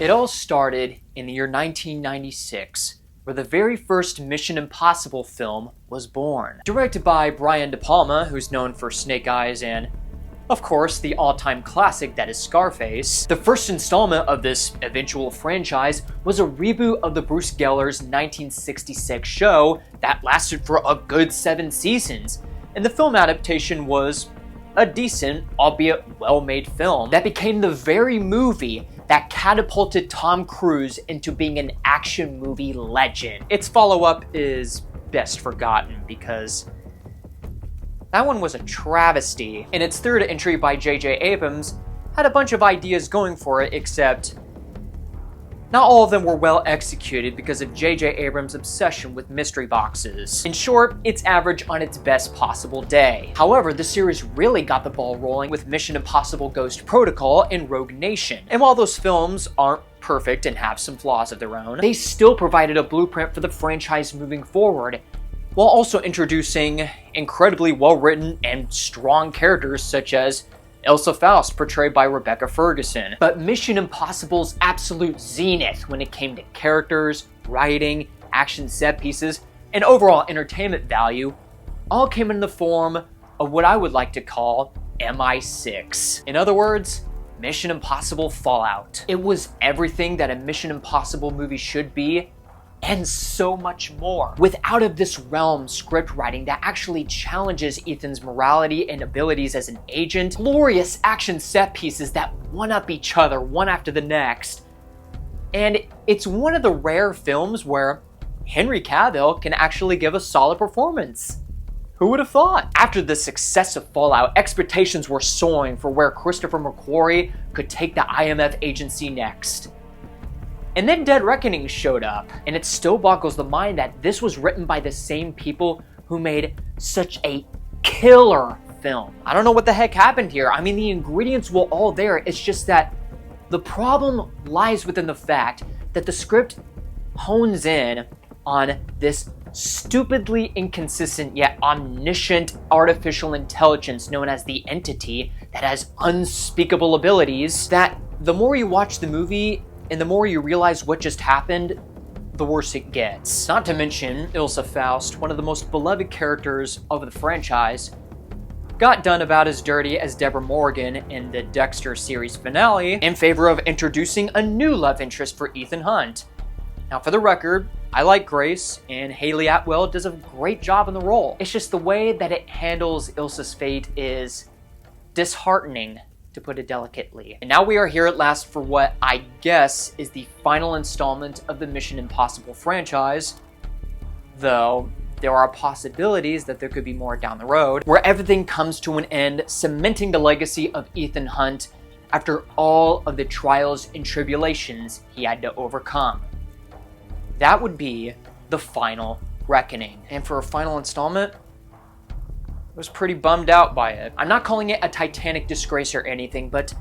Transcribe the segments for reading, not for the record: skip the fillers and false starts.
It all started in the year 1996, where the very first Mission Impossible film was born. Directed by Brian De Palma, who's known for Snake Eyes and, of course, the all-time classic that is Scarface, the first installment of this eventual franchise was a reboot of the Bruce Geller's 1966 show that lasted for a good 7 seasons, and the film adaptation was a decent, albeit well-made film that became the very movie that catapulted Tom Cruise into being an action movie legend. Its follow-up is best forgotten because that one was a travesty, and its third entry by J.J. Abrams had a bunch of ideas going for it, except not all of them were well executed because of J.J. Abrams' obsession with mystery boxes. In short, it's average on its best possible day. However, the series really got the ball rolling with Mission Impossible Ghost Protocol and Rogue Nation. And while those films aren't perfect and have some flaws of their own, they still provided a blueprint for the franchise moving forward, while also introducing incredibly well-written and strong characters such as Ilsa Faust, portrayed by Rebecca Ferguson. But Mission Impossible's absolute zenith when it came to characters, writing, action set pieces, and overall entertainment value all came in the form of what I would like to call MI6. In other words, Mission Impossible Fallout. It was everything that a Mission Impossible movie should be, and so much more. With out of this realm script writing that actually challenges Ethan's morality and abilities as an agent, glorious action set pieces that one-up each other one after the next. And it's one of the rare films where Henry Cavill can actually give a solid performance. Who would have thought? After the success of Fallout, expectations were soaring for where Christopher McQuarrie could take the IMF agency next. And then Dead Reckoning showed up, and it still boggles the mind that this was written by the same people who made such a killer film. I don't know what the heck happened here. I mean, the ingredients were all there. It's just that the problem lies within the fact that the script hones in on this stupidly inconsistent yet omniscient artificial intelligence known as the Entity that has unspeakable abilities that the more you watch the movie and the more you realize what just happened, the worse it gets. Not to mention, Ilsa Faust, one of the most beloved characters of the franchise, got done about as dirty as Deborah Morgan in the Dexter series finale in favor of introducing a new love interest for Ethan Hunt. Now, for the record, I like Grace, and Haley Atwell does a great job in the role. It's just the way that it handles Ilsa's fate is disheartening, to put it delicately. And now we are here at last for what I guess is the final installment of the Mission Impossible franchise, though there are possibilities that there could be more down the road, where everything comes to an end, cementing the legacy of Ethan Hunt after all of the trials and tribulations he had to overcome. That would be the final reckoning. And for a final installment, I was pretty bummed out by it. I'm not calling it a Titanic disgrace or anything, but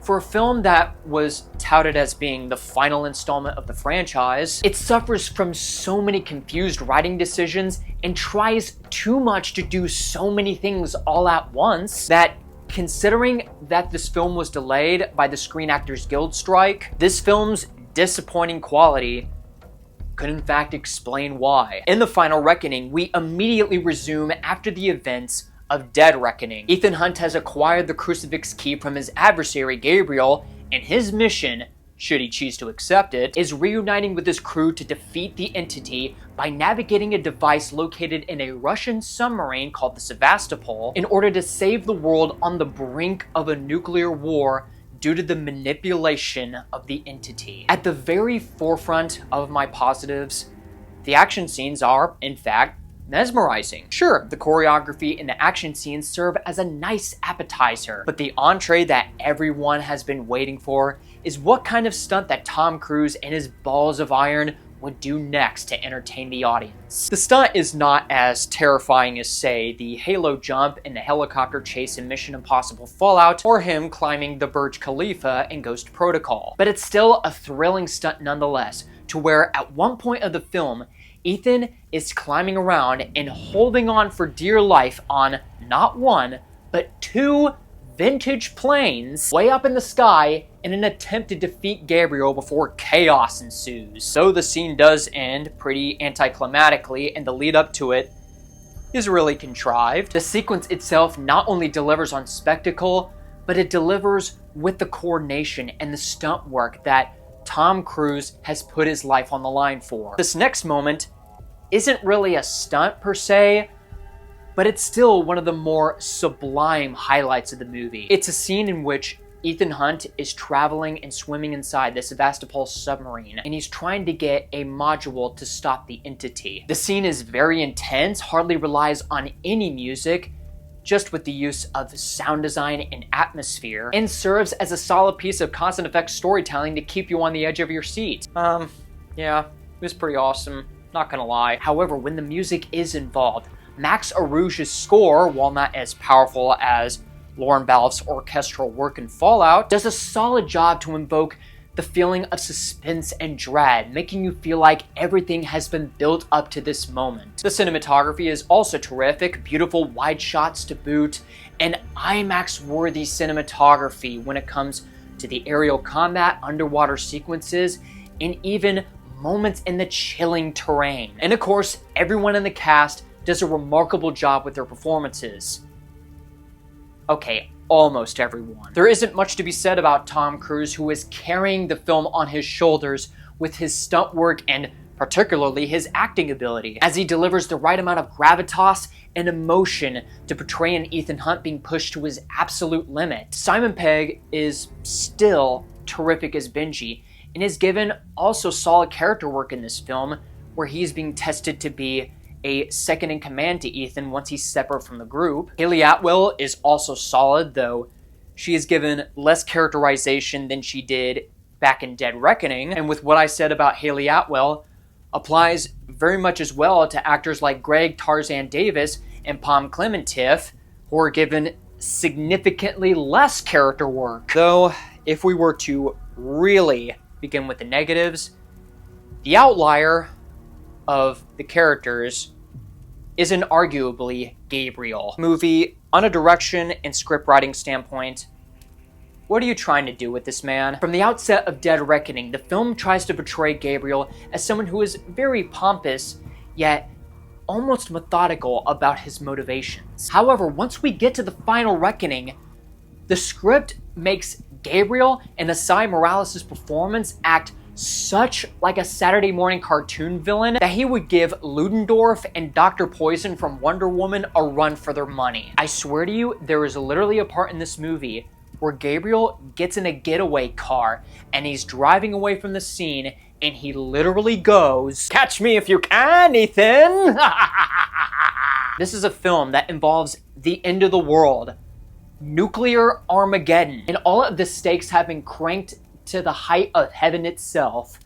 for a film that was touted as being the final installment of the franchise, it suffers from so many confused writing decisions and tries too much to do so many things all at once that, considering that this film was delayed by the Screen Actors Guild strike, this film's disappointing quality could in fact explain why. In the final reckoning, we immediately resume after the events of Dead Reckoning. Ethan Hunt has acquired the crucifix key from his adversary Gabriel, and his mission, should he choose to accept it, is reuniting with his crew to defeat the Entity by navigating a device located in a Russian submarine called the Sevastopol in order to save the world on the brink of a nuclear war due to the manipulation of the Entity. At the very forefront of my positives, the action scenes are, in fact, mesmerizing. Sure, the choreography and the action scenes serve as a nice appetizer, but the entree that everyone has been waiting for is what kind of stunt that Tom Cruise and his balls of iron would do next to entertain the audience. The stunt is not as terrifying as, say, the Halo jump and the helicopter chase in Mission Impossible Fallout, or him climbing the Burj Khalifa in Ghost Protocol. But it's still a thrilling stunt nonetheless, to where at one point of the film, Ethan is climbing around and holding on for dear life on not one, but two vintage planes way up in the sky in an attempt to defeat Gabriel before chaos ensues. Though the scene does end pretty anticlimactically, and the lead up to it is really contrived, the sequence itself not only delivers on spectacle, but it delivers with the coordination and the stunt work that Tom Cruise has put his life on the line for. This next moment isn't really a stunt per se, but it's still one of the more sublime highlights of the movie. It's a scene in which Ethan Hunt is traveling and swimming inside the Sevastopol submarine, and he's trying to get a module to stop the entity. The scene is very intense, hardly relies on any music, just with the use of sound design and atmosphere, and serves as a solid piece of cause and effect storytelling to keep you on the edge of your seat. Yeah, it was pretty awesome, not gonna lie. However, when the music is involved, Max Arouge's score, while not as powerful as Lorne Balfe's orchestral work in Fallout, does a solid job to invoke the feeling of suspense and dread, making you feel like everything has been built up to this moment. The cinematography is also terrific, beautiful wide shots to boot, and IMAX-worthy cinematography when it comes to the aerial combat, underwater sequences, and even moments in the chilling terrain. And of course, everyone in the cast does a remarkable job with their performances. Okay, almost everyone. There isn't much to be said about Tom Cruise, who is carrying the film on his shoulders with his stunt work and particularly his acting ability, as he delivers the right amount of gravitas and emotion to portray an Ethan Hunt being pushed to his absolute limit. Simon Pegg is still terrific as Benji, and is given also solid character work in this film, where he's being tested to be a second in command to Ethan once he's separate from the group. Hayley Atwell is also solid, though she is given less characterization than she did back in Dead Reckoning. And with what I said about Hayley Atwell, applies very much as well to actors like Greg Tarzan Davis and Pom Klementieff, who are given significantly less character work. Though, if we were to really begin with the negatives, the outlier of the characters is inarguably Gabriel. Movie, on a direction and script writing standpoint, what are you trying to do with this man? From the outset of Dead Reckoning, the film tries to portray Gabriel as someone who is very pompous, yet almost methodical about his motivations. However, once we get to the final reckoning, the script makes Gabriel and Asai Morales' performance act such like a Saturday morning cartoon villain that he would give Ludendorff and Dr. Poison from Wonder Woman a run for their money. I swear to you, there is literally a part in this movie where Gabriel gets in a getaway car and he's driving away from the scene and he literally goes, "Catch me if you can, Ethan!" This is a film that involves the end of the world, nuclear Armageddon, and all of the stakes have been cranked to the height of heaven itself,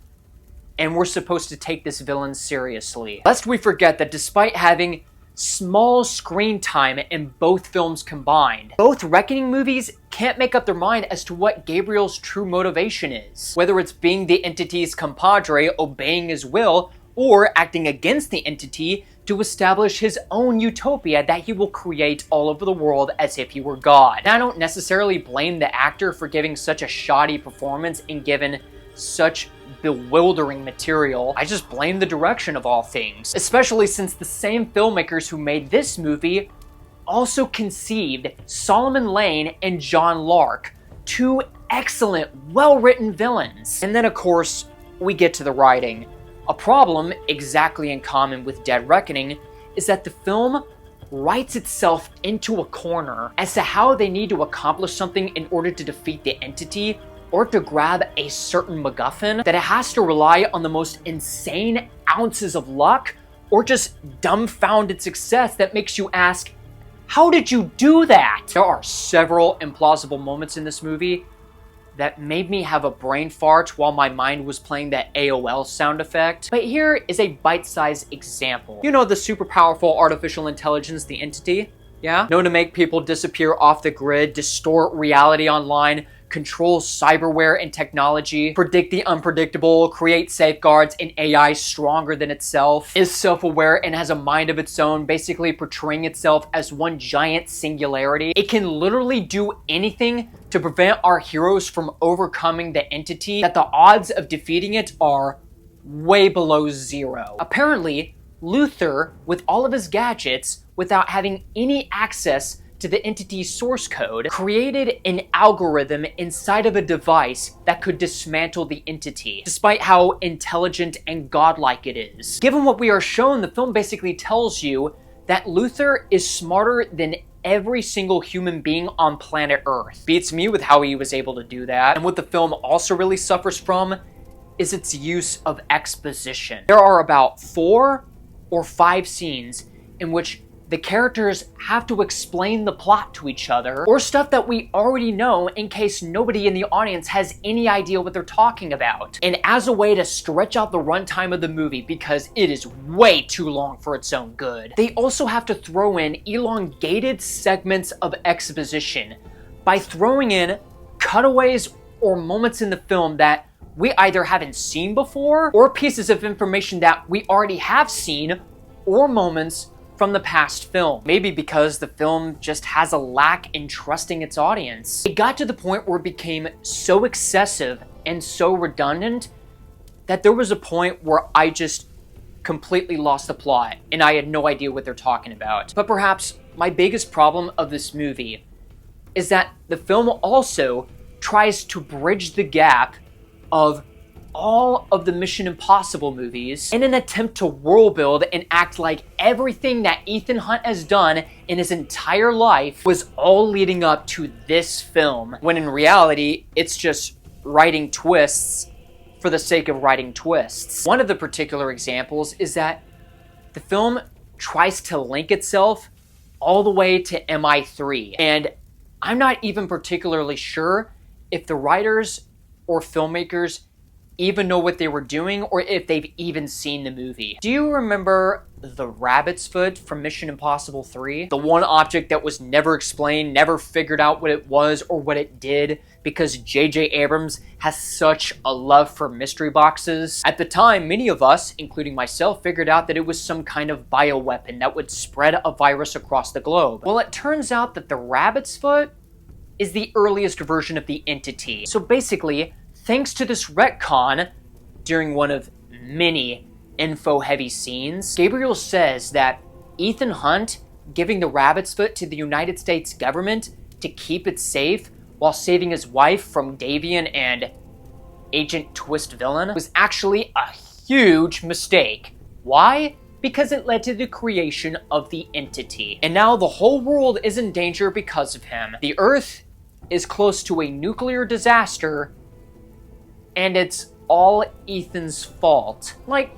and we're supposed to take this villain seriously. Lest we forget that despite having small screen time in both films combined, both Reckoning movies can't make up their mind as to what Gabriel's true motivation is. Whether it's being the entity's compadre, obeying his will, or acting against the entity to establish his own utopia that he will create all over the world as if he were God. And I don't necessarily blame the actor for giving such a shoddy performance and given such bewildering material. I just blame the direction of all things, especially since the same filmmakers who made this movie also conceived Solomon Lane and John Lark, two excellent, well-written villains. And then of course, we get to the writing. A problem exactly in common with Dead Reckoning is that the film writes itself into a corner as to how they need to accomplish something in order to defeat the entity or to grab a certain MacGuffin, that it has to rely on the most insane ounces of luck or just dumbfounded success that makes you ask, how did you do that? There are several implausible moments in this movie that made me have a brain fart while my mind was playing that AOL sound effect. But here is a bite-sized example. You know the super powerful artificial intelligence, the entity? Yeah? Known to make people disappear off the grid, distort reality online, control cyberware and technology, predict the unpredictable, create safeguards, and AI stronger than itself, is self-aware and has a mind of its own, basically portraying itself as one giant singularity. It can literally do anything to prevent our heroes from overcoming the entity, that the odds of defeating it are way below zero. Apparently, Luther, with all of his gadgets, without having any access to the entity's source code, created an algorithm inside of a device that could dismantle the entity, despite how intelligent and godlike it is. Given what we are shown, the film basically tells you that Luther is smarter than every single human being on planet Earth. Beats me with how he was able to do that. And what the film also really suffers from is its use of exposition. There are about 4 or 5 scenes in which the characters have to explain the plot to each other, or stuff that we already know in case nobody in the audience has any idea what they're talking about. And as a way to stretch out the runtime of the movie, because it is way too long for its own good, they also have to throw in elongated segments of exposition by throwing in cutaways or moments in the film that we either haven't seen before, or pieces of information that we already have seen, or moments from the past film. Maybe because the film just has a lack in trusting its audience. It got to the point where it became so excessive and so redundant that there was a point where I just completely lost the plot and I had no idea what they're talking about. But perhaps my biggest problem of this movie is that the film also tries to bridge the gap of all of the Mission Impossible movies in an attempt to world build and act like everything that Ethan Hunt has done in his entire life was all leading up to this film, when in reality, it's just writing twists for the sake of writing twists. One of the particular examples is that the film tries to link itself all the way to MI3, and I'm not even particularly sure if the writers or filmmakers even know what they were doing, or if they've even seen the movie. Do you remember the rabbit's foot from Mission Impossible 3? The one object that was never explained, never figured out what it was or what it did, because J.J. Abrams has such a love for mystery boxes. At the time, many of us, including myself, figured out that it was some kind of bioweapon that would spread a virus across the globe. Well, it turns out that the rabbit's foot is the earliest version of the entity. So basically, thanks to this retcon, during one of many info-heavy scenes, Gabriel says that Ethan Hunt giving the rabbit's foot to the United States government to keep it safe while saving his wife from Davian and Agent Twist villain was actually a huge mistake. Why? Because it led to the creation of the entity. And now the whole world is in danger because of him. The Earth is close to a nuclear disaster, and it's all Ethan's fault. Like,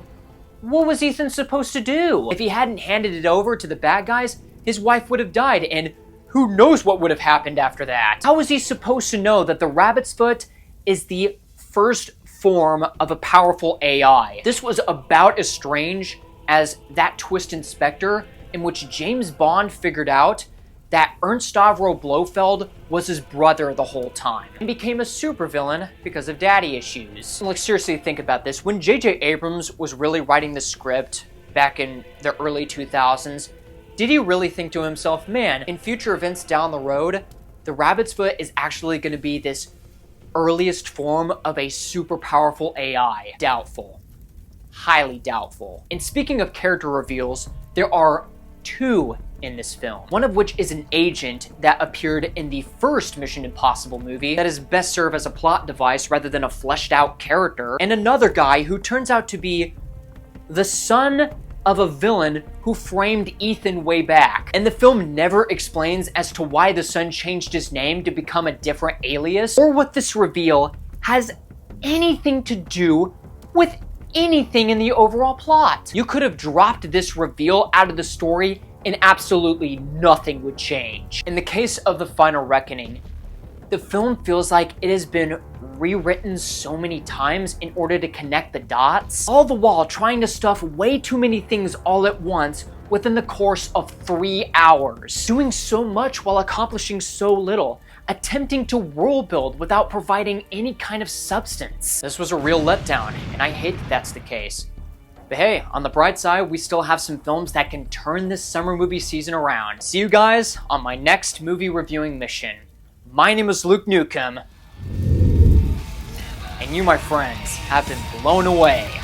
what was Ethan supposed to do? If he hadn't handed it over to the bad guys, his wife would have died, and who knows what would have happened after that? How was he supposed to know that the rabbit's foot is the first form of a powerful AI? This was about as strange as that twist in Spectre, in which James Bond figured out that Ernst Stavro Blofeld was his brother the whole time, and became a supervillain because of daddy issues. Like, seriously, think about this. When J.J. Abrams was really writing the script back in the early 2000s, did he really think to himself, man, in future events down the road, the rabbit's foot is actually going to be this earliest form of a super powerful AI? Doubtful. Highly doubtful. And speaking of character reveals, there are 2 in this film, one of which is an agent that appeared in the first Mission Impossible movie that is best served as a plot device rather than a fleshed out character, and another guy who turns out to be the son of a villain who framed Ethan way back. And the film never explains as to why the son changed his name to become a different alias, or what this reveal has anything to do with anything in the overall plot. You could have dropped this reveal out of the story and absolutely nothing would change. In the case of The Final Reckoning, the film feels like it has been rewritten so many times in order to connect the dots, all the while trying to stuff way too many things all at once within the course of 3 hours. Doing so much while accomplishing so little, attempting to world build without providing any kind of substance. This was a real letdown, and I hate that that's the case. But hey, on the bright side, we still have some films that can turn this summer movie season around. See you guys on my next movie reviewing mission. My name is Luke Nukem, and you, my friends, have been blown away.